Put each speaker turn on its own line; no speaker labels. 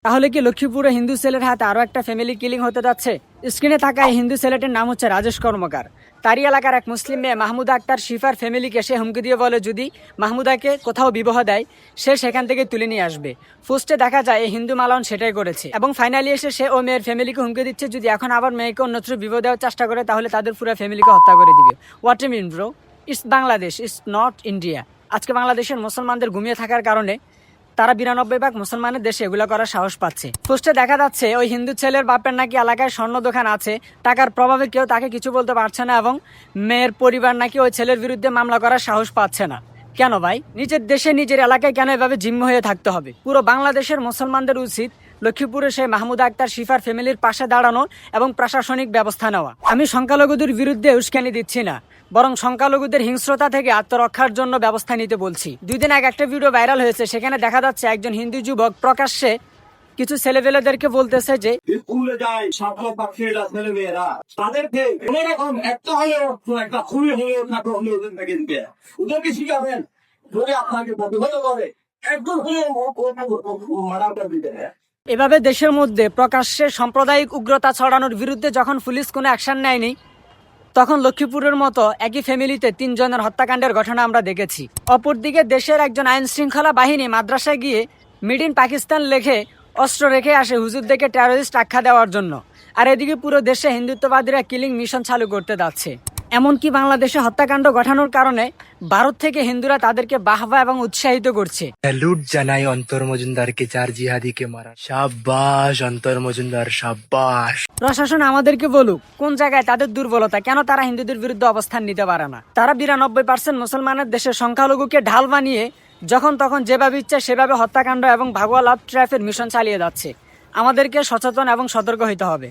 তাহলে কি লক্ষ্মীপুরে হিন্দু ছেলের হাতে আরো একটা ফ্যামিলি কিলিং হতে যাচ্ছে? স্ক্রিনে থাকা এই হিন্দু ছেলেটির নাম হচ্ছে রাজেশ কর্মকার। তারই এলাকার এক মুসলিম মেয়ে মাহমুদা আক্তার শিফার ফ্যামিলিকে সে হুমকি দিয়ে বলে যদি মাহমুদাকে কোথাও বিবাহ দেয় সে সেখান থেকে তুলে নিয়ে আসবে। পোস্টে দেখা যায় এই হিন্দু মালান সেটাই করেছে এবং ফাইনালি এসে সে ও মেয়ের ফ্যামিলিকে হুমকি দিচ্ছে যদি এখন আবার মেয়েকে অন্যত্র বিবাহ দেওয়ার চেষ্টা করে তাহলে তাদের পুরো ফ্যামিলিকে হত্যা করে দিবে। What mean bro? It's Bangladesh, it's not India. আজকে বাংলাদেশের মুসলমানদের ঘুমিয়ে থাকার কারণে তারা 92 ভাগ মুসলমানের দেশে এগুলো করার সাহস পাচ্ছে। পোস্টে দেখা যাচ্ছে ওই হিন্দু ছেলের বাপের নাকি এলাকায় স্বর্ণ দোকান আছে, টাকার প্রভাবে কেউ তাকে কিছু বলতে পারছে না এবং মেয়ের পরিবার নাকি ওই ছেলের বিরুদ্ধে মামলা করার সাহস পাচ্ছে না। কেন ভাই? নিজের দেশে নিজের এলাকায় কেন এভাবে জিম্মি হয়ে থাকতে হবে? পুরো বাংলাদেশের মুসলমানদের উচিত লক্ষ্মীপুরে সেই মাহমুদা আক্তার শিফার ফ্যামিলির পাশে দাঁড়ানো এবং প্রশাসনিক ব্যবস্থা নেওয়া। আমি সংখ্যালঘুদের বিরুদ্ধে উস্কানি দিচ্ছি না, বরং সংখ্যালঘুদের হিংস্রতা থেকে আত্মরক্ষার জন্য ব্যবস্থা নিতে বলছি। 2 দিন আগে একটা ভিডিও ভাইরাল হয়েছে, সেখানে দেখা যাচ্ছে একজন হিন্দু যুবক প্রকাশ্যে কিছু ছেলেপেলেদেরকে বলতেছে যে
স্কুলে যায় ছাত্র ছাত্রীরা ছেলে মেয়েরা তাদেরকে কোনোরকম একটা হলেও একটা খুবই হলেও নাটক হলেও কিনবে ওদেরকে শিখাবেন যদি আপনাকে প্রতিহত করে একদম হলেও মারা দিতে।
এভাবে দেশের মধ্যে প্রকাশ্যে সাম্প্রদায়িক উগ্রতা ছড়ানোর বিরুদ্ধে যখন পুলিশ কোনো অ্যাকশন নেয়নি, তখন লক্ষ্মীপুরের মতো একই ফ্যামিলিতে 3 জনের হত্যাকাণ্ডের ঘটনা আমরা দেখেছি। অপরদিকে দেশের একজন আইন শৃঙ্খলা বাহিনী মাদ্রাসায় গিয়ে মেড ইন পাকিস্তান লেখে অস্ত্র রেখে আসে হুজুরদেরকে টেরোরিস্ট আখ্যা দেওয়ার জন্য, আর এদিকে পুরো দেশে হিন্দুত্ববাদীরা কিলিং মিশন চালু করতে যাচ্ছে। এমনকি বাংলাদেশে হত্যাকাণ্ড ঘটানোর কারণে ভারত থেকে হিন্দুরা তাদেরকে বাহবা এবং উৎসাহিত করছে।
স্যালুট জানাই অন্তর মজুমদারকে, 4 জিহাদিকে মারা। শাবাশ অন্তর মজুমদার, শাবাশ।
প্রশাসন আমাদেরকে বলুক কোন জায়গায় তাদের দুর্বলতা, কেন তারা হিন্দুদের বিরুদ্ধে অবস্থান নিতে পারে না। তারা 92% মুসলমানের দেশের সংখ্যালঘুকে ঢাল বানিয়ে যখন তখন যেভাবে ইচ্ছে সেভাবে হত্যাকাণ্ড এবং ভাগুয়া লাভ ট্রাফের মিশন চালিয়ে যাচ্ছে। আমাদেরকে সচেতন এবং সতর্ক হতে হবে।